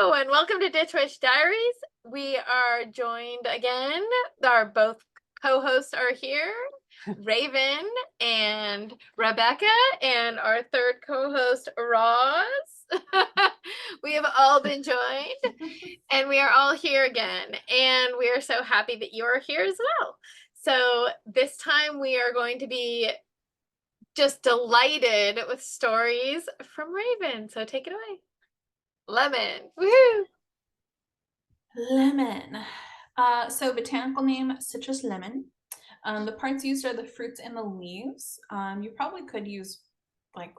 Hello and welcome to Ditch Witch Diaries. We are joined again. Our both co-hosts are here, Raven and Rebecca, and our third co-host, Roz. We have all been joined and we are all here again. And we are so happy that you're here as well. So this time we are going to be just delighted with stories from Raven. So take it away. Lemon. Woohoo! Lemon. So botanical name, citrus lemon. The parts used are the fruits and the leaves. You probably could use like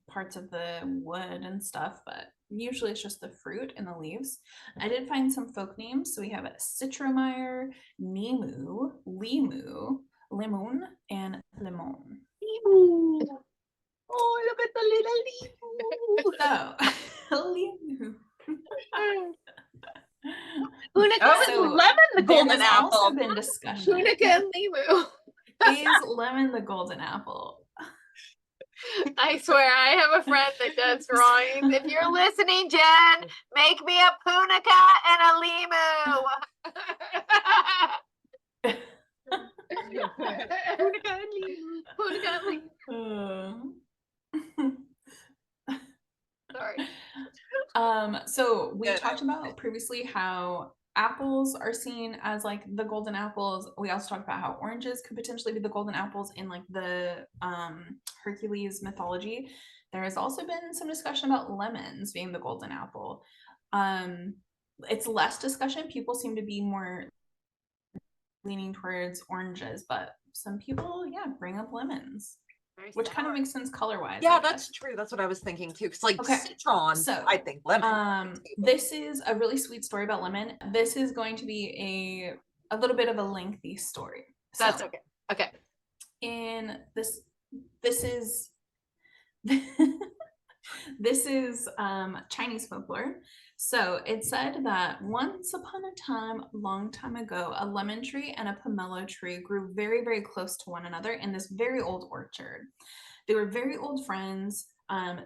parts of the wood and stuff, but usually it's just the fruit and the leaves. I did find some folk names. So we have citromire, nemu, limu, limon, and limon. Limu. Oh, look at the little limu. So, limu. So, Lemon the golden apple. Also been discussion. Punica and Limu. Is Lemon the golden apple? I swear, I have a friend that does drawings. If you're listening, Jen, make me a Punica and a Limu. Punica and Limu. Punica and Limu. Sorry. So we talked about previously how apples are seen as like the golden apples. We also talked about how oranges could potentially be the golden apples in like the Hercules mythology. There has also been some discussion about lemons being the golden apple. It's less discussion. People seem to be more leaning towards oranges, but some people, bring up lemons. Which kind of makes sense color-wise. Yeah, that's true. That's what I was thinking too. Because like citron, so I think lemon. This is a really sweet story about lemon. This is going to be a little bit of a lengthy story. That's okay. Okay. In this is this is Chinese folklore. So it said that once upon a time, long time ago, a lemon tree and a pomelo tree grew very, very close to one another in this very old orchard. They were very old friends.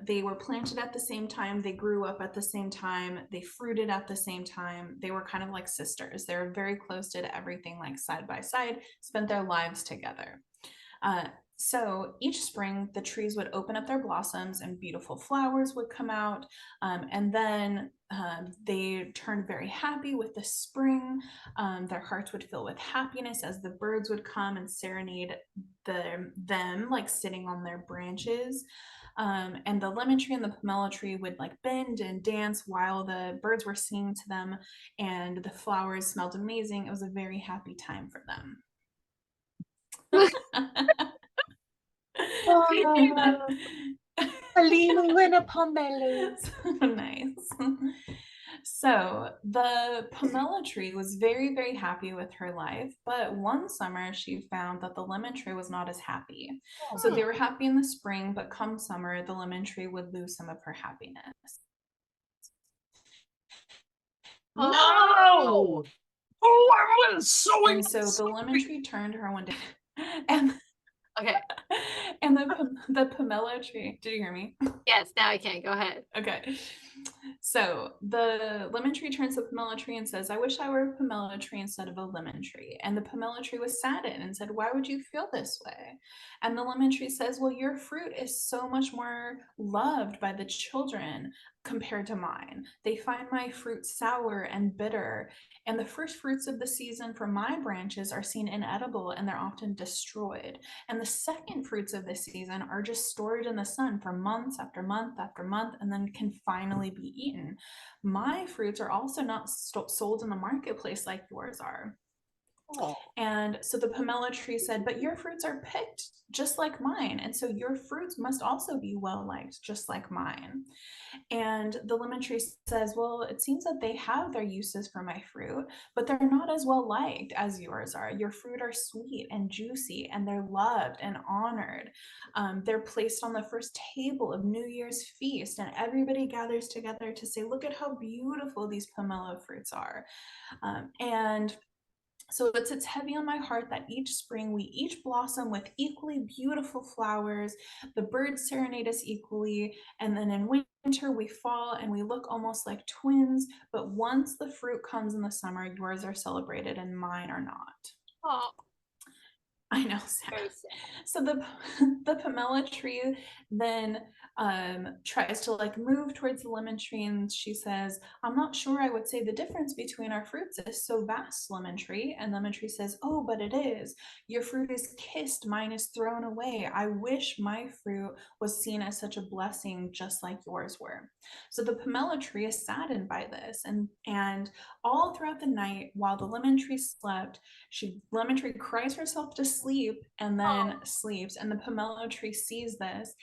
They were planted at the same time. They grew up at the same time. They fruited at the same time. They were kind of like sisters. They were very close, did everything like side by side, spent their lives together. So each spring, the trees would open up their blossoms and beautiful flowers would come out. And then they turned very happy with the spring. Their hearts would fill with happiness as the birds would come and serenade them, like sitting on their branches. And the lemon tree and the pomelo tree would like bend and dance while the birds were singing to them, and the flowers smelled amazing. It was a very happy time for them. A limu and a pomelo. So nice. So the pomelo tree was very, very happy with her life, but one summer she found that the lemon tree was not as happy. So they were happy in the spring, but come summer, the lemon tree would lose some of her happiness. No! Oh, I was so And so the lemon tree turned her one day, and Okay. And the pomelo tree. Did you hear me? Yes, now I can. Go ahead. Okay. So the lemon tree turns to the pomelo tree and says, I wish I were a pomelo tree instead of a lemon tree. And the pomelo tree was saddened and said, why would you feel this way? And the lemon tree says, well, your fruit is so much more loved by the children compared to mine. They find my fruit sour and bitter. And the first fruits of the season from my branches are seen inedible and they're often destroyed. And the second fruits of the season are just stored in the sun for months after month after month and then can finally be eaten. My fruits are also not sold in the marketplace like yours are. Oh. And so the pomelo tree said, but your fruits are picked just like mine. And so your fruits must also be well liked, just like mine. And the lemon tree says, well, it seems that they have their uses for my fruit, but they're not as well liked as yours are. Your fruit are sweet and juicy, and they're loved and honored. They're placed on the first table of New Year's feast, and everybody gathers together to say, look at how beautiful these pomelo fruits are. And So it's heavy on my heart that each spring we each blossom with equally beautiful flowers. The birds serenade us equally, and then in winter we fall and we look almost like twins. But once the fruit comes in the summer, yours are celebrated and mine are not. Oh, I know, Sam. very sad. So the pomelo tree then tries to like move towards the lemon tree, and she says, "I'm not sure I would say the difference between our fruits is so vast, lemon tree." And lemon tree says, "Oh, but it is. Your fruit is kissed, mine is thrown away. I wish my fruit was seen as such a blessing, just like yours were." So the pomelo tree is saddened by this, and all throughout the night while the lemon tree slept, lemon tree cries herself to sleep and then sleeps, and the pomelo tree sees this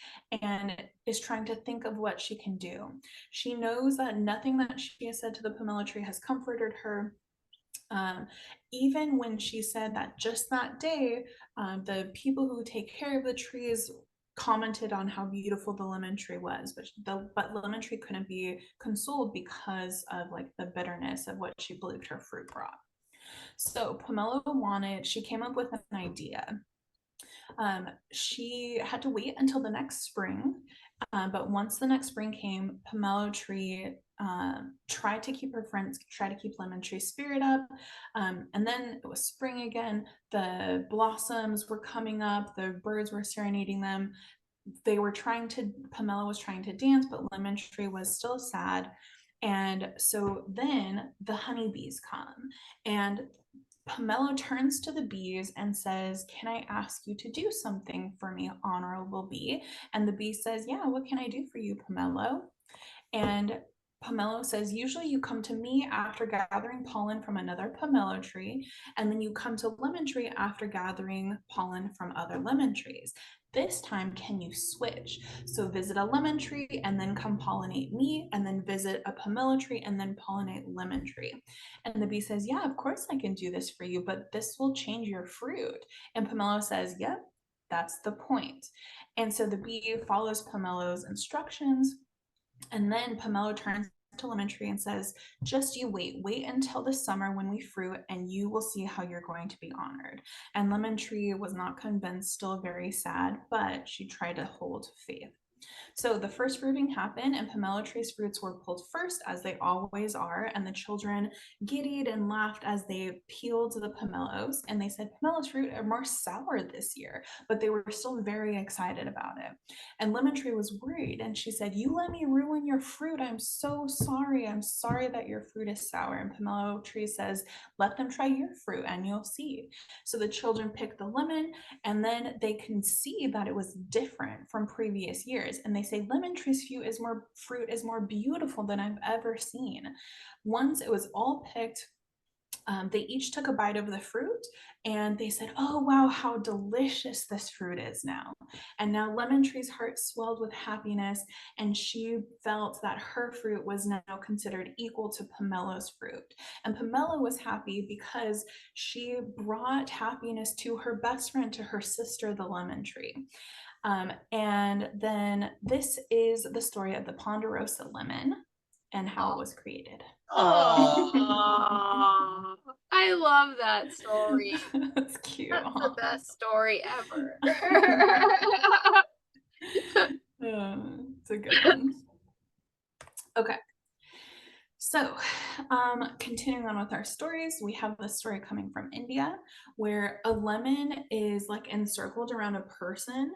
and is trying to think of what she can do. She knows that nothing that she has said to the pomelo tree has comforted her. Even when she said that just that day, the people who take care of the trees commented on how beautiful the lemon tree was, but lemon tree couldn't be consoled because of like the bitterness of what she believed her fruit brought. So Pomelo she came up with an idea. She had to wait until the next spring, but once the next spring came, Pomelo tree tried to keep lemon tree spirit up, and then it was spring again. The blossoms were coming up, the birds were serenading them. Pomelo was trying to dance, but lemon tree was still sad. And so then the honeybees come, and Pomelo turns to the bees and says, "Can I ask you to do something for me, honorable bee?" And the bee says, "Yeah, what can I do for you, Pomelo?" And Pomelo says, "Usually you come to me after gathering pollen from another pomelo tree, and then you come to lemon tree after gathering pollen from other lemon trees. This time, can you switch? So visit a lemon tree and then come pollinate me, and then visit a pomelo tree and then pollinate lemon tree." And the bee says, "Yeah, of course I can do this for you, but this will change your fruit." And Pomelo says, "Yep, that's the point." And so the bee follows Pomelo's instructions, and then Pomelo turns to lemon tree and says, "Just you wait until the summer when we fruit, and you will see how you're going to be honored." And lemon tree was not convinced, still very sad, but she tried to hold faith. So the first fruiting happened, and pomelo tree's fruits were pulled first, as they always are, and the children giddied and laughed as they peeled the pomelos, and they said, "Pomelo's fruit are more sour this year," but they were still very excited about it. And lemon tree was worried, and she said, "You let me ruin your fruit. I'm so sorry. I'm sorry that your fruit is sour." And pomelo tree says, "Let them try your fruit and you'll see." So the children pick the lemon, and then they can see that it was different from previous years, and they say, "Lemon tree's fruit is more beautiful than I've ever seen." Once it was all picked, they each took a bite of the fruit, and they said, "Oh wow, how delicious this fruit is now." And now lemon tree's heart swelled with happiness, and she felt that her fruit was now considered equal to Pomelo's fruit. And Pomelo was happy because she brought happiness to her best friend, to her sister, the lemon tree. And then this is the story of the ponderosa lemon and how it was created. Oh, I love that story. That's cute. That's the best story ever. It's a good one. Okay. So, continuing on with our stories, we have the story coming from India, where a lemon is like encircled around a person,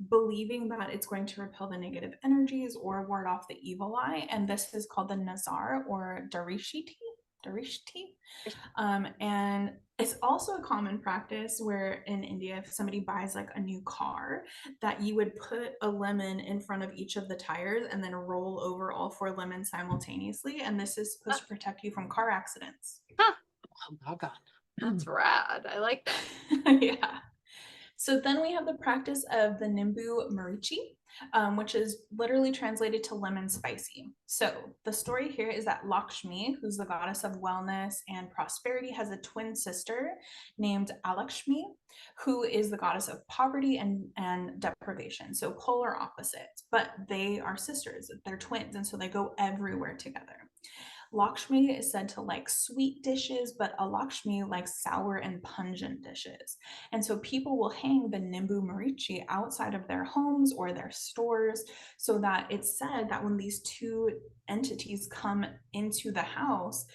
believing that it's going to repel the negative energies or ward off the evil eye. And this is called the Nazar or Darishti. And it's also a common practice where in India, if somebody buys like a new car, that you would put a lemon in front of each of the tires and then roll over all 4 lemons simultaneously. And this is supposed to protect you from car accidents. Huh. Oh, God. That's rad. I like that. Yeah. So then we have the practice of the Nimbu Marichi, which is literally translated to lemon spicy. So the story here is that Lakshmi, who's the goddess of wellness and prosperity, has a twin sister named Alakshmi, who is the goddess of poverty and deprivation. So polar opposites, but they are sisters, they're twins, and so they go everywhere together. Lakshmi is said to like sweet dishes, but a Lakshmi likes sour and pungent dishes. And so people will hang the Nimbu Marichi outside of their homes or their stores, so that it's said that when these two entities come into the house,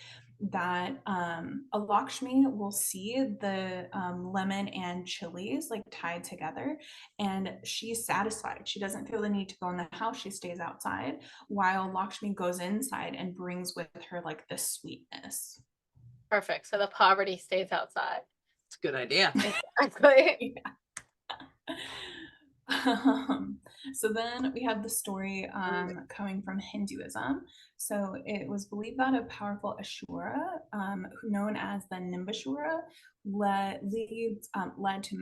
that a Lakshmi will see the lemon and chilies like tied together, and she's satisfied. She doesn't feel the need to go in the house. She stays outside, while Lakshmi goes inside and brings with her like the sweetness. Perfect. So the poverty stays outside. It's a good idea. Exactly. So then we have the story coming from Hinduism. So it was believed that a powerful Ashura, known as the Nimbashura, led to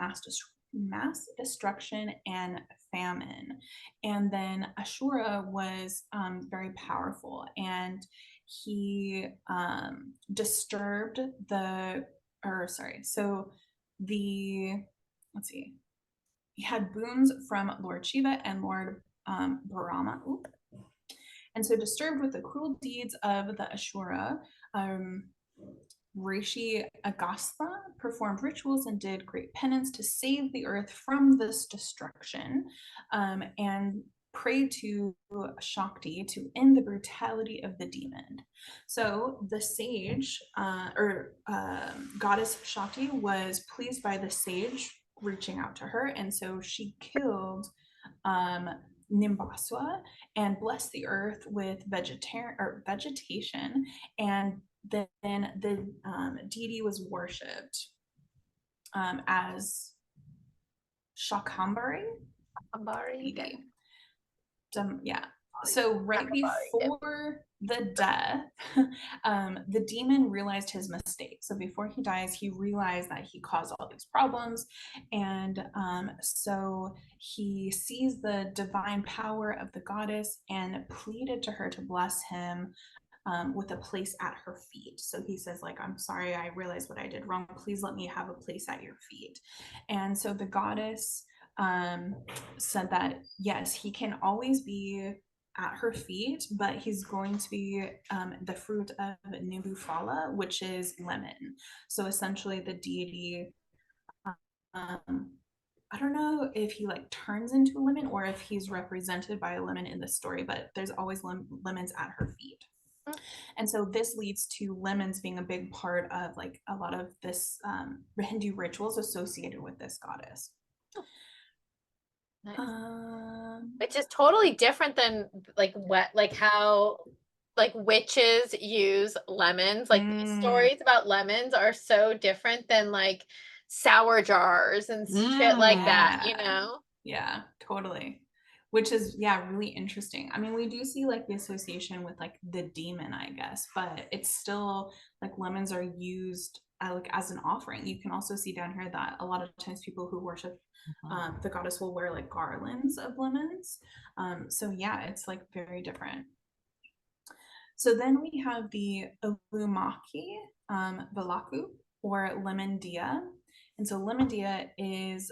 mass destruction and famine. And then Ashura was very powerful, and he disturbed the, or sorry, so the, let's see, he had boons from Lord Shiva and Lord Brahma. Ooh. And so, disturbed with the cruel deeds of the Ashura, Rishi Agastha performed rituals and did great penance to save the earth from this destruction, and prayed to Shakti to end the brutality of the demon. So the sage, goddess Shakti, was pleased by the sage reaching out to her, and so she killed Nimbaswa and blessed the earth with vegetation, and then the deity was worshipped as Shakambari. Ambari. Yeah. So right before the death, the demon realized his mistake. So before he dies, he realized that he caused all these problems, and so he sees the divine power of the goddess and pleaded to her to bless him with a place at her feet. So he says, like, I'm sorry, I realized what I did wrong. Please let me have a place at your feet. And so the goddess said that, yes, he can always be at her feet, but he's going to be the fruit of Nimbu Phala, which is lemon. So essentially the deity, I don't know if he like turns into a lemon or if he's represented by a lemon in the story, but there's always lemons at her feet. And so this leads to lemons being a big part of like a lot of this Hindu rituals associated with this goddess. Nice. Which is totally different than like how like witches use lemons. Like these stories about lemons are so different than like sour jars and shit like that, you know? Yeah, totally. Which is, yeah, really interesting. I mean, we do see like the association with like the demon, I guess, but it's still like lemons are used like as an offering. You can also see down here that a lot of times people who worship the goddess will wear like garlands of lemons. So yeah, it's like very different. So then we have the Ulumaki Valaku, or lemon dia. And so lemon dia is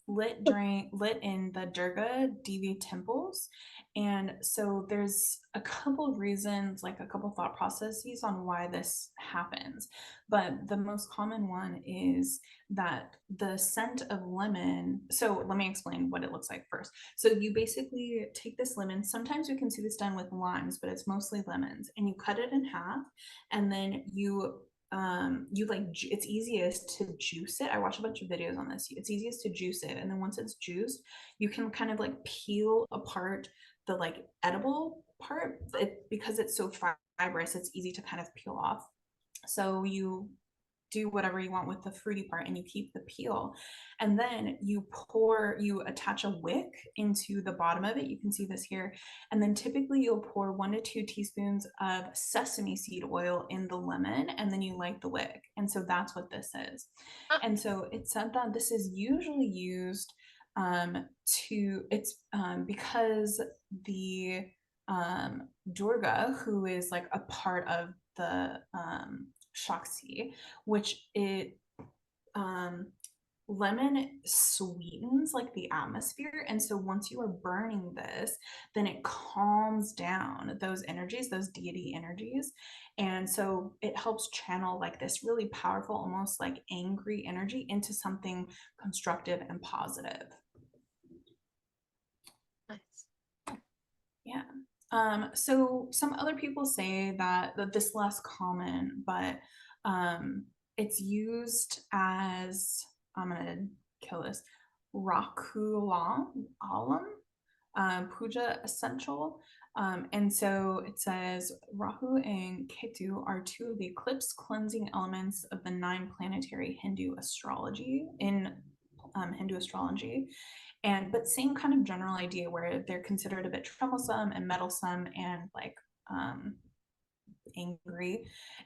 lit in the Durga Devi temples. And so there's a couple of reasons, like a couple thought processes on why this happens. But the most common one is that the scent of lemon. So let me explain what it looks like first. So you basically take this lemon. Sometimes you can see this done with limes, but it's mostly lemons, and you cut it in half, and then you like, it's easiest to juice it. I watched a bunch of videos on this. It's easiest to juice it, and then once it's juiced, you can kind of like peel apart the like edible part. Because it's so fibrous, it's easy to kind of peel off. So you do whatever you want with the fruity part and you keep the peel, and then you attach a wick into the bottom of it. You can see this here. And then typically you'll pour 1 to 2 teaspoons of sesame seed oil in the lemon, and then you light the wick. And so that's what this is. And so it said that this is usually used because the Durga, who is like a part of the Shakti, which it lemon sweetens like the atmosphere, and so once you are burning this, then it calms down those energies, those deity energies, and so it helps channel like this really powerful, almost like angry energy into something constructive and positive. Nice. Yeah. So some other people say that this less common, but it's used as, I'm gonna kill this, Rakula Alam, Puja essential. And so it says Rahu and Ketu are two of the eclipse cleansing elements of the 9 planetary Hindu astrology Hindu astrology. But same kind of general idea where they're considered a bit troublesome and meddlesome and like angry.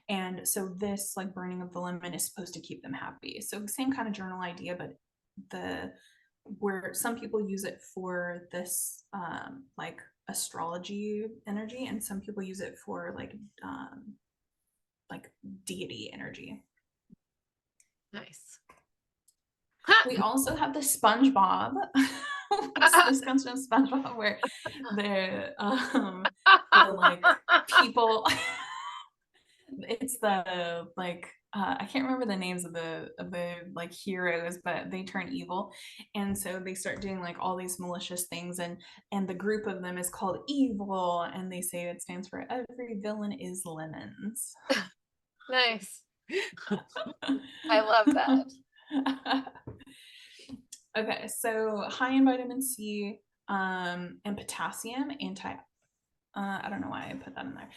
And so this like burning of the lemon is supposed to keep them happy. So same kind of general idea, but where some people use it for this like astrology energy, and some people use it for like deity energy. Nice. We also have the SpongeBob. This comes from SpongeBob, where the like people. It's the like I can't remember the names of the like heroes, but they turn evil, and so they start doing like all these malicious things, and the group of them is called Evil, and they say it stands for every villain is lemons. Nice. I love that. Okay, so high in vitamin C and potassium, I don't know why I put that in there.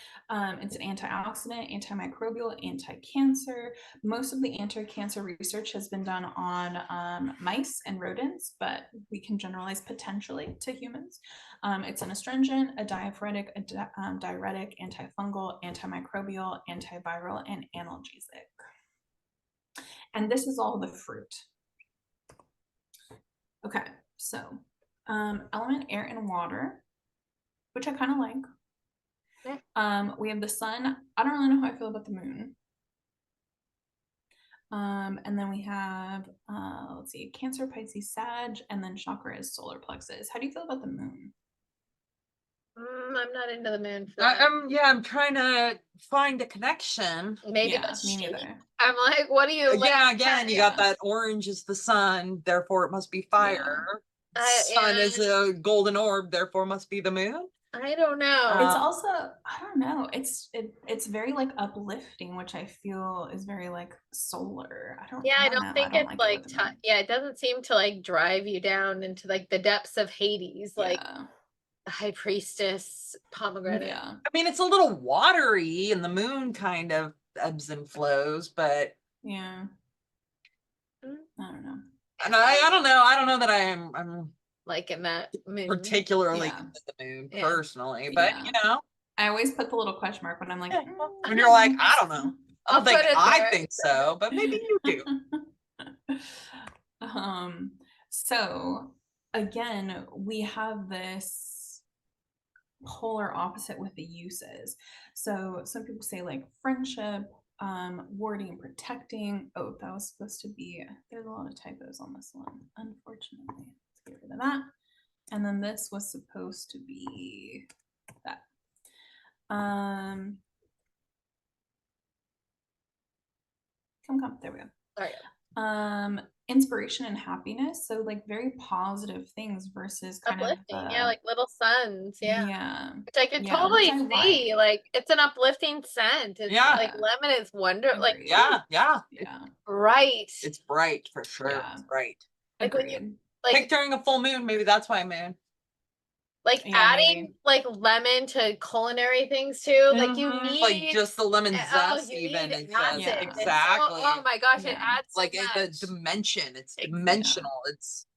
It's an antioxidant, antimicrobial, anti-cancer. Most of the anti-cancer research has been done on mice and rodents, but we can generalize potentially to humans. It's an astringent, a diaphoretic, diuretic, antifungal, antimicrobial, antiviral, and analgesic. And this is all the fruit. Okay, so element air and water, which I kind of like. Yeah. We have the sun. I don't really know how I feel about the moon. And then we have, let's see, Cancer, Pisces, Sag, and then chakra is solar plexus. How do you feel about the moon? I'm not into the moon. I'm trying to find a connection. Maybe Yeah, that's me shady. neither. I'm like, what do you like? Yeah, again, you got that orange is the sun, therefore it must be fire. Sun is a golden orb, therefore must be the moon. I don't know. It's also, I don't know. It's very like uplifting, which I feel is very like solar. I don't know. think I don't it's like like it with the moon. it doesn't seem to like drive you down into like the depths of Hades, like the high priestess pomegranate. Yeah. I mean, it's a little watery, and the moon kind of ebbs and flows, but yeah, I don't know. And I don't know. I don't know that I'm liking that moon. particularly Yeah. into the moon Yeah. personally, but Yeah. you know, I always put the little question mark when I'm like, Yeah. when you're like, I don't know. I I'll don't think put it I there. think so, but maybe you do. So again, we have this polar opposite with the uses. So some people say like friendship, warding and protecting. Oh, that was supposed to be, there's a lot of typos on this one, unfortunately. Let's get rid of that. And then this was supposed to be that. Come, there we go. All right. Inspiration and happiness, so like very positive things versus kind Uplifting, of like little suns, yeah, which I could yeah, totally which I see. Like it's an uplifting scent. It's Yeah. like lemon is wonderful. Like Agreed. Yeah. bright. It's bright for sure. Yeah. It's bright. Like when you Agreed. Like during a full moon, maybe that's why moon. like Yeah, adding maybe. like lemon to culinary things too. Like you Mhm. need like just the lemon zest you even need and acid. just Yeah. It's so- exactly. oh my gosh, it Yeah. adds so like in much. the dimension. It's Exactly. dimensional. It's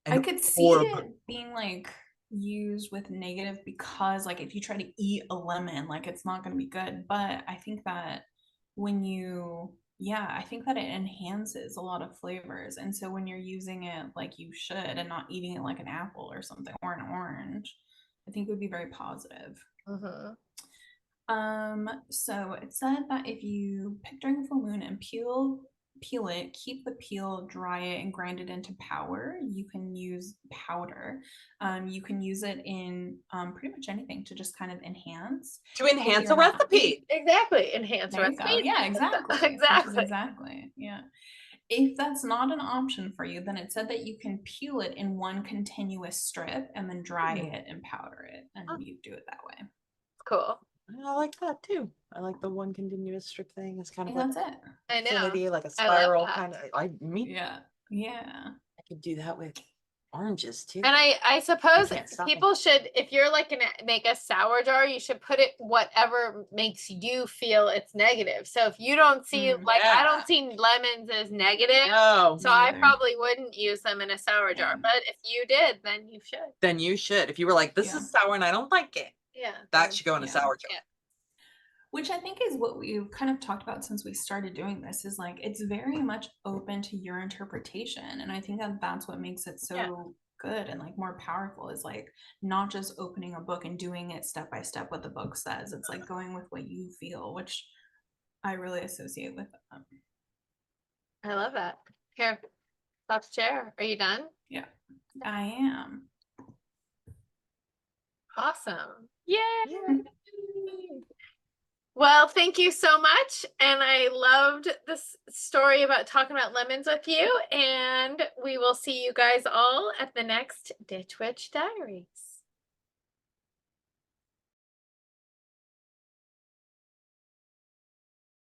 I could see orb. it being like used with negative because like if you try to eat a lemon, like it's not going to be good. But I think that when you, I think that it enhances a lot of flavors. And so when you're using it like you should and not eating it like an apple or something or an orange, I think it would be very positive. So it said that if you pick during a full moon and peel peel it, keep the peel, dry it, and grind it into powder. You can use powder. You can use it in pretty much anything to just kind of enhance. To enhance a recipe. Exactly. Enhance There you go. recipe. Yeah, exactly. Exactly. Exactly. Yeah. If that's not an option for you, then it said that you can peel it in one continuous strip and then dry it and powder it, and you do it that way. Cool. I like that too. I like the one continuous strip thing. It's kind of And like that's it. I know. infinity, like a I love spiral that. kind of. Yeah. Yeah. I could do that with oranges too. And I suppose can't stop me. people should, if you're like gonna make a sour jar, you should put it whatever makes you feel it's negative. So if you don't see like I Yeah. don't see lemons as negative, No. so I probably wouldn't use them in a sour jar. But if you did, then you should. Then you should. If you were like, this is sour and I don't like it, Yeah. that should go in a sour jar. Yeah. Which I think is what we've kind of talked about since we started doing this, is like it's very much open to your interpretation. And I think that that's what makes it so good and like more powerful, is like not just opening a book and doing it step by step what the book says. It's like going with what you feel, which I really associate with them. I love that. Here, stop chair. Are you done? Yeah, I am. Awesome. Yay! Well, thank you so much. And I loved this story about talking about lemons with you. And we will see you guys all at the next Ditch Witch Diaries.